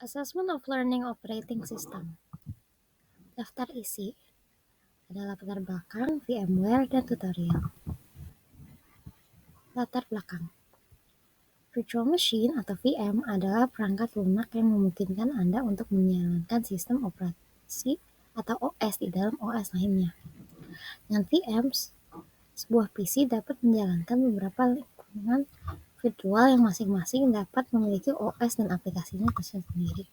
Assessment of Learning Operating System. Daftar isi adalah latar belakang, VMware, dan tutorial. Latar belakang. Virtual Machine atau VM adalah perangkat lunak yang memungkinkan Anda untuk menjalankan sistem operasi atau OS di dalam OS lainnya. Dengan VM, sebuah PC dapat menjalankan beberapa lingkungan virtual yang masing-masing dapat memiliki OS dan aplikasinya tersendiri.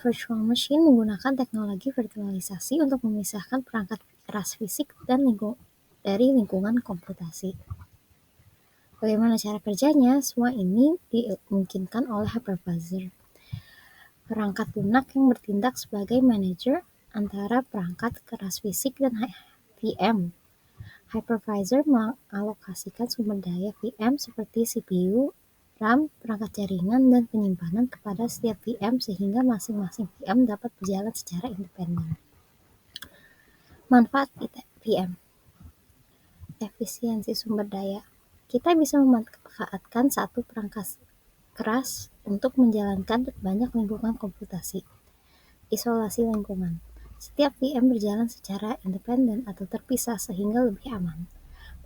Virtual Machine menggunakan teknologi virtualisasi untuk memisahkan perangkat keras fisik dari lingkungan komputasi. Bagaimana cara kerjanya? Semua ini dimungkinkan oleh hypervisor, perangkat lunak yang bertindak sebagai manajer antara perangkat keras fisik dan VM. Hypervisor mengalokasikan sumber daya VM seperti CPU, RAM, perangkat jaringan, dan penyimpanan kepada setiap VM sehingga masing-masing VM dapat berjalan secara independen. Manfaat VM. Efisiensi sumber daya. Kita bisa memanfaatkan satu perangkat keras untuk menjalankan banyak lingkungan komputasi. Isolasi lingkungan. Setiap VM berjalan secara independen atau terpisah sehingga lebih aman.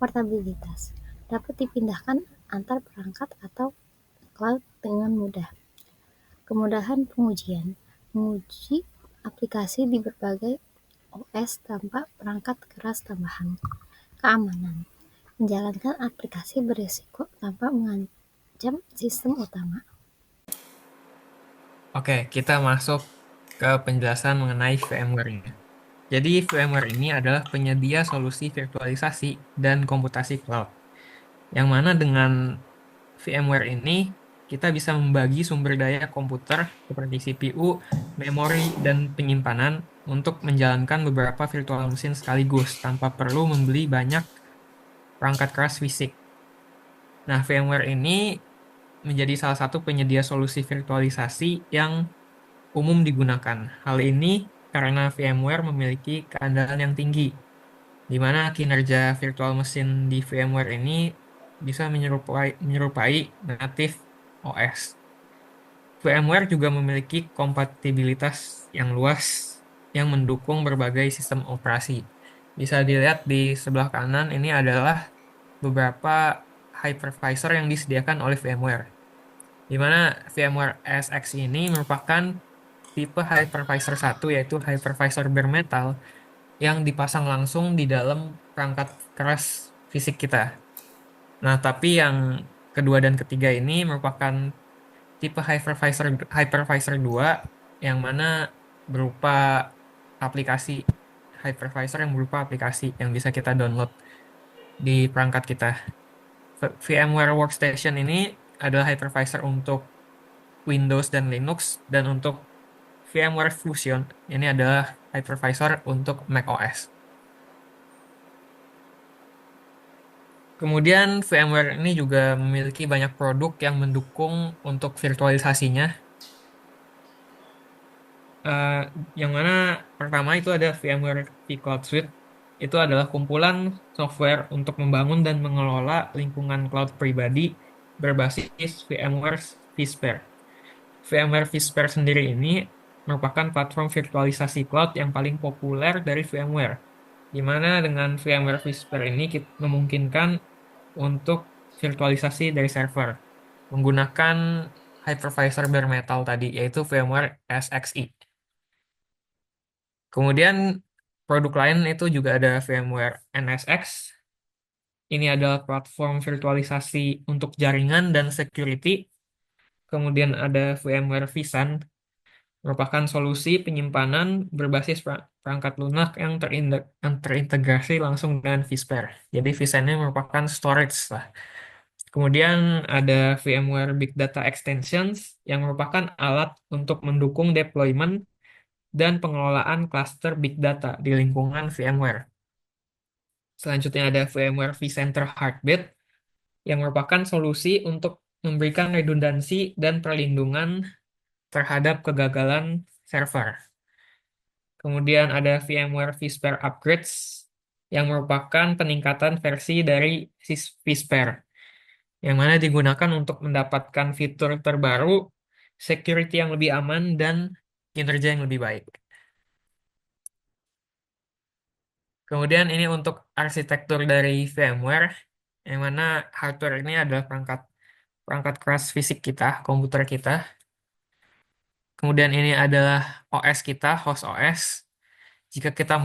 Portabilitas. Dapat dipindahkan antar perangkat atau cloud dengan mudah. Kemudahan pengujian. Menguji aplikasi di berbagai OS tanpa perangkat keras tambahan. Keamanan. Menjalankan aplikasi berisiko tanpa mengancam sistem utama. Oke, kita masuk ke penjelasan mengenai VMware-nya. Jadi, VMware ini adalah penyedia solusi virtualisasi dan komputasi cloud. Yang mana dengan VMware ini, kita bisa membagi sumber daya komputer seperti CPU, memori, dan penyimpanan untuk menjalankan beberapa virtual mesin sekaligus tanpa perlu membeli banyak perangkat keras fisik. Nah, VMware ini menjadi salah satu penyedia solusi virtualisasi yang umum digunakan. Hal ini karena VMware memiliki keandalan yang tinggi, di mana kinerja virtual mesin di VMware ini bisa menyerupai native OS. VMware juga memiliki kompatibilitas yang luas yang mendukung berbagai sistem operasi. Bisa dilihat di sebelah kanan ini adalah beberapa hypervisor yang disediakan oleh VMware, di mana VMware ESX ini merupakan tipe hypervisor 1, yaitu hypervisor bare metal yang dipasang langsung di dalam perangkat keras fisik kita. Nah, tapi yang kedua dan ketiga ini merupakan tipe hypervisor 2 yang mana berupa aplikasi hypervisor yang berupa aplikasi yang bisa kita download di perangkat kita. VMware Workstation ini adalah hypervisor untuk Windows dan Linux, dan untuk VMware Fusion ini adalah hypervisor untuk macOS. Kemudian VMware ini juga memiliki banyak produk yang mendukung untuk virtualisasinya. Eh, yang mana pertama itu ada VMware vCloud Suite. Itu adalah kumpulan software untuk membangun dan mengelola lingkungan cloud pribadi berbasis VMware vSphere. VMware vSphere sendiri ini merupakan platform virtualisasi cloud yang paling populer dari VMware, di mana dengan VMware vSphere ini kita memungkinkan untuk virtualisasi dari server menggunakan hypervisor bare metal tadi, yaitu VMware SXE. Kemudian produk lain itu juga ada VMware NSX. Ini adalah platform virtualisasi untuk jaringan dan security. Kemudian ada VMware vSAN, merupakan solusi penyimpanan berbasis perangkat lunak yang terintegrasi langsung dengan vSphere. Jadi vSAN ini merupakan storage lah. Kemudian ada VMware Big Data Extensions yang merupakan alat untuk mendukung deployment dan pengelolaan cluster Big Data di lingkungan VMware. Selanjutnya ada VMware vCenter Heartbeat yang merupakan solusi untuk memberikan redundansi dan perlindungan terhadap kegagalan server. Kemudian ada VMware vSphere Upgrades yang merupakan peningkatan versi dari vSphere, yang mana digunakan untuk mendapatkan fitur terbaru security yang lebih aman, dan kinerja yang lebih baik. Kemudian ini untuk arsitektur dari VMware, yang mana hardware ini adalah perangkat perangkat keras fisik kita, komputer kita. Kemudian ini adalah OS kita, host OS. Jika kita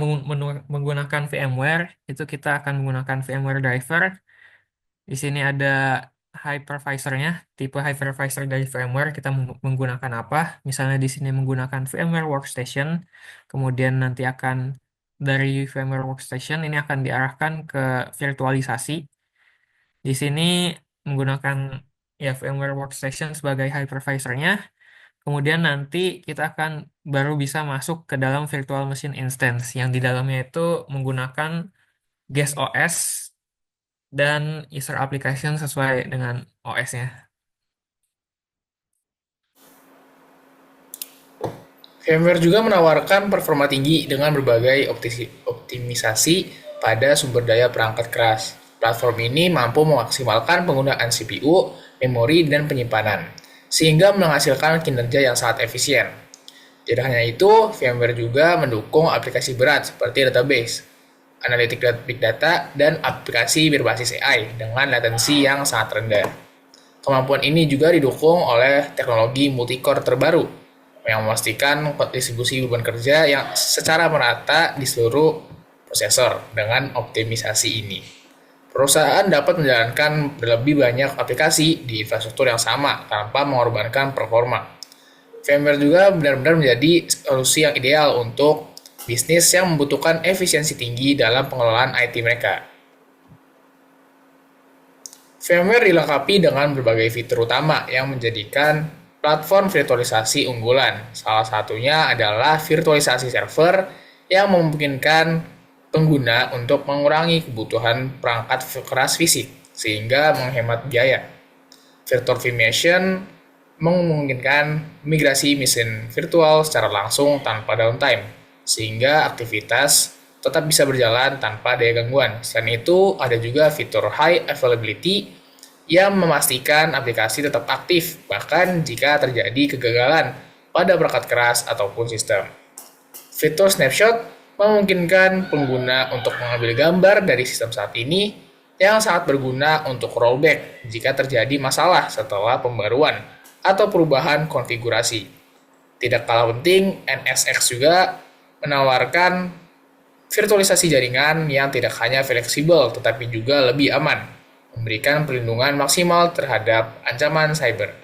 menggunakan VMware, itu kita akan menggunakan VMware driver. Di sini ada hypervisornya, tipe hypervisor dari VMware kita menggunakan apa. Misalnya di sini menggunakan VMware Workstation, kemudian nanti akan dari VMware Workstation ini akan diarahkan ke virtualisasi. Di sini menggunakan ya VMware Workstation sebagai hypervisornya. Kemudian nanti kita akan baru bisa masuk ke dalam virtual machine instance yang di dalamnya itu menggunakan guest OS dan user application sesuai dengan OS-nya. VMware juga menawarkan performa tinggi dengan berbagai optimisasi pada sumber daya perangkat keras. Platform ini mampu memaksimalkan penggunaan CPU, memori, dan penyimpanan, sehingga menghasilkan kinerja yang sangat efisien. Tidak hanya itu, VMware juga mendukung aplikasi berat seperti database, analitik big data, dan aplikasi berbasis AI dengan latensi yang sangat rendah. Kemampuan ini juga didukung oleh teknologi multi-core terbaru yang memastikan distribusi beban kerja yang secara merata di seluruh prosesor. Dengan optimisasi ini, perusahaan dapat menjalankan lebih banyak aplikasi di infrastruktur yang sama tanpa mengorbankan performa. VMware juga benar-benar menjadi solusi yang ideal untuk bisnis yang membutuhkan efisiensi tinggi dalam pengelolaan IT mereka. VMware dilengkapi dengan berbagai fitur utama yang menjadikan platform virtualisasi unggulan. Salah satunya adalah virtualisasi server yang memungkinkan pengguna untuk mengurangi kebutuhan perangkat keras fisik sehingga menghemat biaya. Virtual vMachine memungkinkan migrasi mesin virtual secara langsung tanpa downtime, sehingga aktivitas tetap bisa berjalan tanpa daya gangguan. Selain itu, ada juga fitur high availability yang memastikan aplikasi tetap aktif, bahkan jika terjadi kegagalan pada perangkat keras ataupun sistem. Fitur snapshot memungkinkan pengguna untuk mengambil gambar dari sistem saat ini yang sangat berguna untuk rollback jika terjadi masalah setelah pembaruan atau perubahan konfigurasi. Tidak kalah penting, NSX juga menawarkan virtualisasi jaringan yang tidak hanya fleksibel tetapi juga lebih aman, memberikan perlindungan maksimal terhadap ancaman cyber.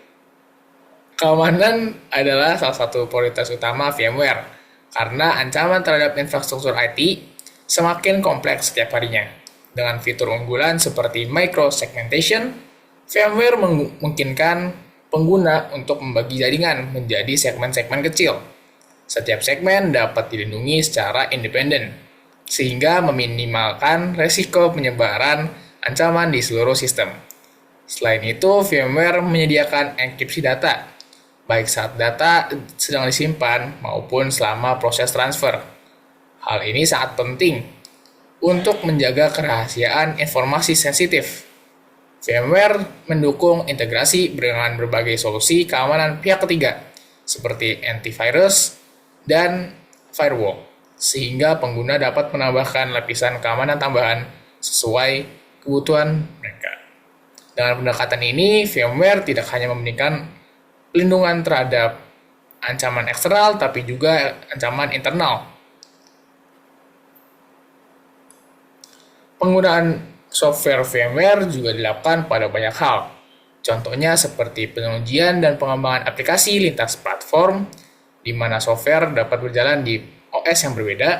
Keamanan adalah salah satu prioritas utama VMware, karena ancaman terhadap infrastruktur IT semakin kompleks setiap harinya. Dengan fitur unggulan seperti micro-segmentation, VMware memungkinkan pengguna untuk membagi jaringan menjadi segmen-segmen kecil. Setiap segmen dapat dilindungi secara independen, sehingga meminimalkan resiko penyebaran ancaman di seluruh sistem. Selain itu, VMware menyediakan enkripsi data, baik saat data sedang disimpan maupun selama proses transfer. Hal ini sangat penting untuk menjaga kerahasiaan informasi sensitif. VMware mendukung integrasi dengan berbagai solusi keamanan pihak ketiga, seperti antivirus dan firewall, sehingga pengguna dapat menambahkan lapisan keamanan tambahan sesuai kebutuhan mereka. Dengan pendekatan ini, VMware tidak hanya memberikan pelindungan terhadap ancaman eksternal, tapi juga ancaman internal. Penggunaan software VMware juga dilakukan pada banyak hal. Contohnya seperti pengujian dan pengembangan aplikasi lintas platform, di mana software dapat berjalan di OS yang berbeda.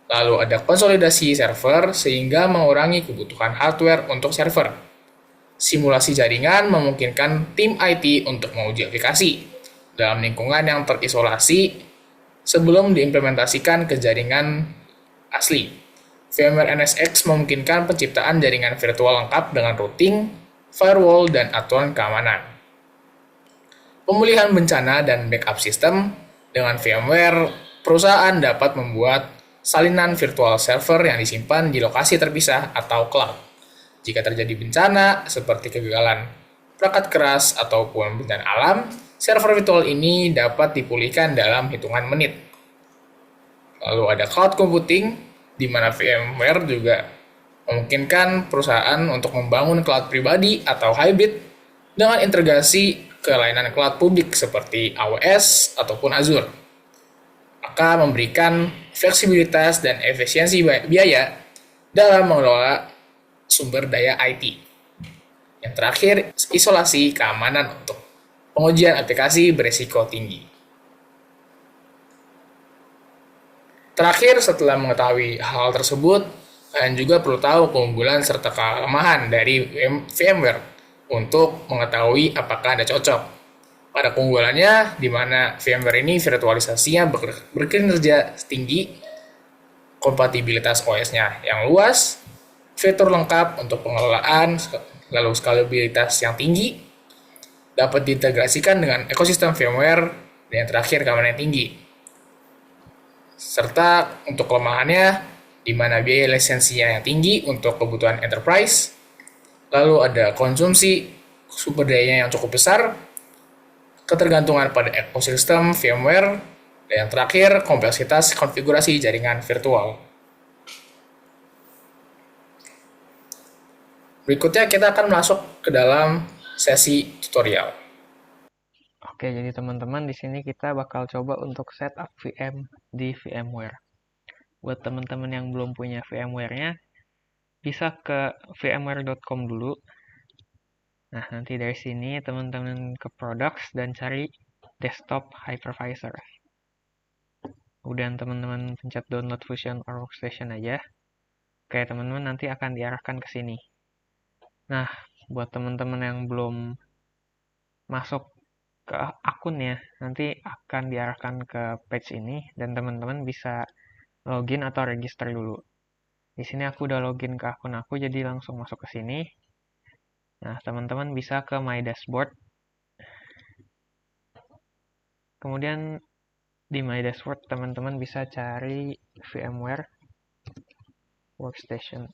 Lalu ada konsolidasi server sehingga mengurangi kebutuhan hardware untuk server. Simulasi jaringan memungkinkan tim IT untuk menguji aplikasi dalam lingkungan yang terisolasi sebelum diimplementasikan ke jaringan asli. VMware NSX memungkinkan penciptaan jaringan virtual lengkap dengan routing, firewall, dan aturan keamanan. Pemulihan bencana dan backup sistem. Dengan VMware, perusahaan dapat membuat salinan virtual server yang disimpan di lokasi terpisah atau cloud. Jika terjadi bencana seperti kegagalan perangkat keras ataupun bencana alam, Server virtual ini dapat dipulihkan dalam hitungan menit. Lalu ada cloud computing, di mana VMware juga memungkinkan perusahaan untuk membangun cloud pribadi atau hybrid dengan integrasi ke layanan cloud publik seperti AWS ataupun Azure. Maka memberikan fleksibilitas dan efisiensi biaya dalam mengelola sumber daya IT. Yang terakhir, isolasi keamanan untuk pengujian aplikasi berisiko tinggi. Terakhir, setelah mengetahui hal tersebut, kalian juga perlu tahu keunggulan serta kelemahan dari VMware untuk mengetahui apakah Anda cocok. Pada keunggulannya, di mana VMware ini virtualisasinya berkinerja tinggi, kompatibilitas OS-nya yang luas, fitur lengkap untuk pengelolaan, lalu skalabilitas yang tinggi, dapat diintegrasikan dengan ekosistem VMware, dan yang terakhir keamanan yang tinggi. Serta untuk kelemahannya, di mana biaya lisensinya yang tinggi untuk kebutuhan enterprise, lalu ada konsumsi sumber dayanya yang cukup besar, ketergantungan pada ekosistem VMware, dan yang terakhir, kompleksitas konfigurasi jaringan virtual. Berikutnya kita akan masuk ke dalam sesi tutorial. Oke, jadi teman-teman di sini kita bakal coba untuk setup VM di VMware. Buat teman-teman yang belum punya VMware-nya, bisa ke vmware.com dulu. Nah, nanti dari sini teman-teman ke Products dan cari Desktop Hypervisor. Kemudian teman-teman pencet Download Fusion or Workstation aja. Oke, teman-teman nanti akan diarahkan ke sini. Nah, buat teman-teman yang belum masuk ke akunnya, nanti akan diarahkan ke page ini dan teman-teman bisa login atau register dulu. Di sini aku udah login ke akun aku, jadi langsung masuk ke sini. Nah, teman-teman bisa ke My Dashboard. Kemudian di My Dashboard teman-teman bisa cari VMware Workstation.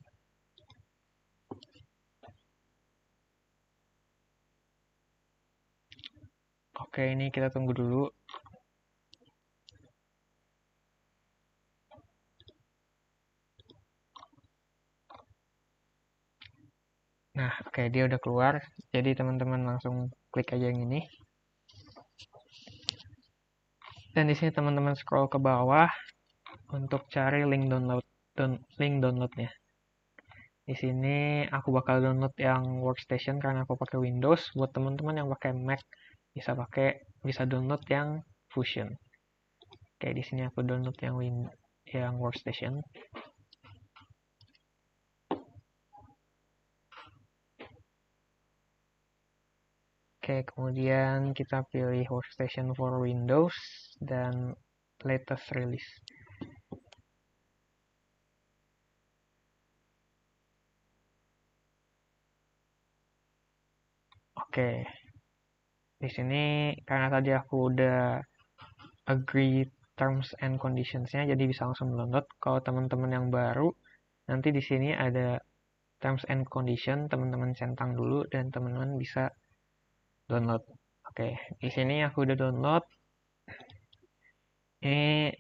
Oke, ini kita tunggu dulu. Nah, oke, dia udah keluar. Jadi teman-teman langsung klik aja yang ini. Dan di sini teman-teman scroll ke bawah untuk cari link downloadnya. Di sini aku bakal download yang workstation karena aku pakai Windows. Buat teman-teman yang pakai Mac bisa download yang Fusion. Oke, di sini aku download yang workstation. Oke, kemudian kita pilih workstation for Windows dan latest release. Oke, di sini karena tadi aku udah agree terms and conditions-nya, jadi bisa langsung download. Kalau teman-teman yang baru, nanti di sini ada terms and condition, teman-teman centang dulu dan teman-teman bisa download. Oke, di sini aku udah download. Ini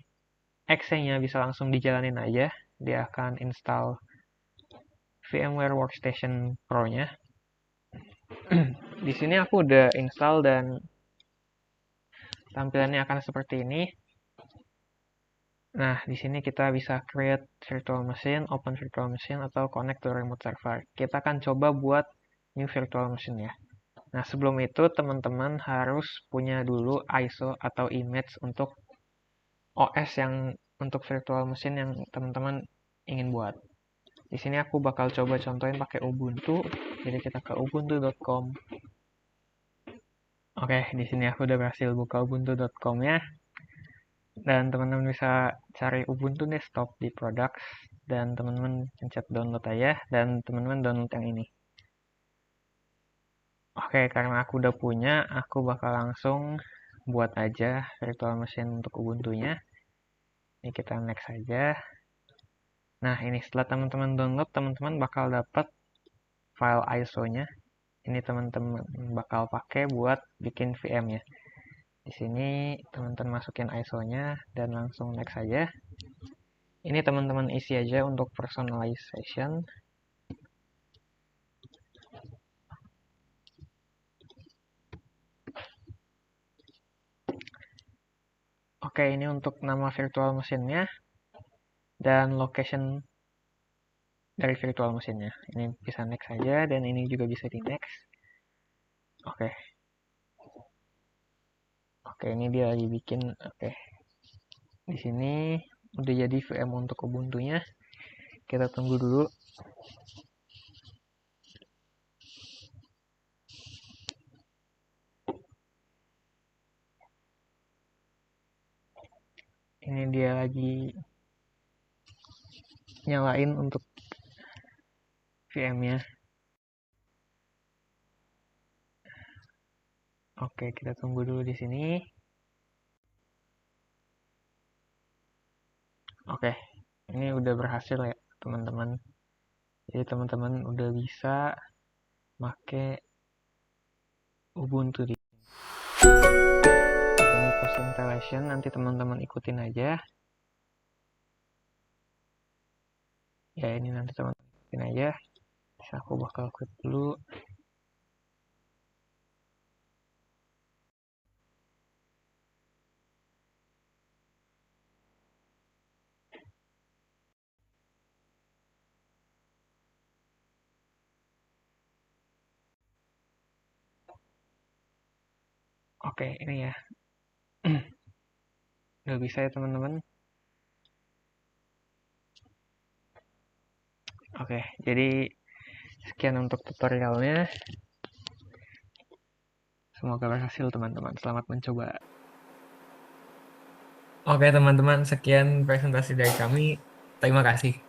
exe-nya bisa langsung dijalanin aja. Dia akan install VMware Workstation Pro-nya. Di sini aku udah install dan tampilannya akan seperti ini. Nah, di sini kita bisa create virtual machine, open virtual machine, atau connect to remote server. Kita akan coba buat new virtual machine ya. Nah, sebelum itu teman-teman harus punya dulu ISO atau image untuk OS yang untuk virtual machine yang teman-teman ingin buat. Di sini aku bakal coba contohin pakai Ubuntu. Jadi kita ke ubuntu.com. Oke, di sini aku udah berhasil buka ubuntu.com ya. Dan teman-teman bisa cari Ubuntu Desktop di Products dan teman-teman pencet download aja dan teman-teman download yang ini. Oke, karena aku udah punya, aku bakal langsung buat aja virtual machine untuk Ubuntu-nya. Ini kita next aja. Nah, ini setelah teman-teman download, teman-teman bakal dapat file ISO-nya. Ini teman-teman bakal pakai buat bikin VM-nya. Di sini teman-teman masukin ISO-nya dan langsung next aja. Ini teman-teman isi aja untuk personalization. Oke, ini untuk nama virtual mesinnya dan location dari virtual mesinnya. Ini bisa next aja dan ini juga bisa di next. Oke. Oke, ini dia lagi bikin. Oke. Di sini udah jadi VM untuk Ubuntu-nya. Kita tunggu dulu. Ini dia lagi nyalain untuk VM-nya. Oke, kita tunggu dulu di sini. Oke, ini udah berhasil ya, teman-teman. Jadi teman-teman udah bisa pakai Ubuntu di sini. Ini post installation, nanti teman-teman ikutin aja. Ya, ini nanti teman-teman ikutin aja. Bisa aku bakal klik dulu. Oke, ini ya. Udah bisa ya teman-teman. Oke, jadi sekian untuk tutorialnya. Semoga berhasil teman-teman. Selamat mencoba. Oke teman-teman, sekian presentasi dari kami. Terima kasih.